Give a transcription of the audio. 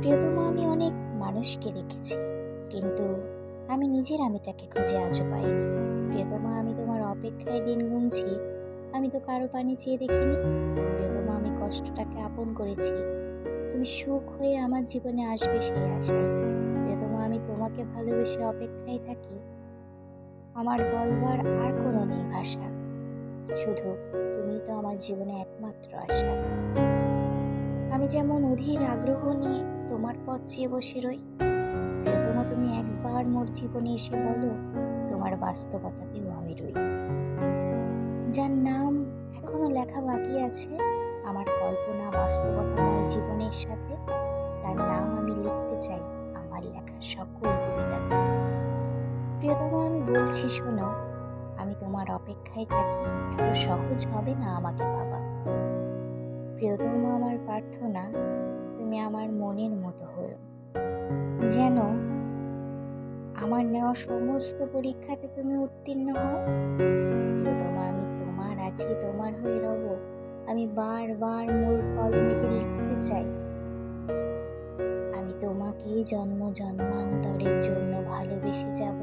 প্রিয়তমা, আমি অনেক মানুষকে দেখেছি, কিন্তু আমি নিজের আমিটাকে খুঁজে আজও পাইনি। প্রিয়তমা, আমি তোমার অপেক্ষায় দিন গুনছি, আমি তো কারো পানি চেয়ে দেখিনি। প্রিয়তমা, আমি কষ্টটাকে আপন করেছি, তুমি সুখ হয়ে আমার জীবনে আসবে সেই আশায়। প্রিয়তমা, আমি তোমাকে ভালোবেসে অপেক্ষায় থাকি, আমার বলবার আর কোনো নেই ভাষা, শুধু তুমি তো আমার জীবনে একমাত্র আশা। আমি যেমন অধীর আগ্রহ নিয়ে তোমার পথ চেয়ে বসে রই, প্রিয়তমা, তুমি একবার মোর জীবনে এসে বলো, তোমার বাস্তবতাতেও আমি রই। যার নাম এখনো লেখা বাকি আছে আমার কল্পনা বাস্তবতাময় জীবনের সাথে, তার নাম আমি লিখতে চাই আমার লেখা সকল কবিতাতে। প্রিয়তমা, আমি বলছি শোনো, আমি তোমার অপেক্ষায় থাকি, এত সহজ হবে না আমাকে পাবা। প্রিয়তমা, আমার প্রার্থনা, তুমি আমার মনের মতো হও, যেন আমার নেওয়া সমস্ত পরীক্ষাতে তুমি উত্তীর্ণ হও। প্রিয়তমা, আমি তোমার আছি, তোমার হয়ে রব, আমি বারবার মোর কলমেতে লিখতে চাই, আমি তোমাকে জন্ম জন্মান্তরের জন্য ভালোবেসে যাব।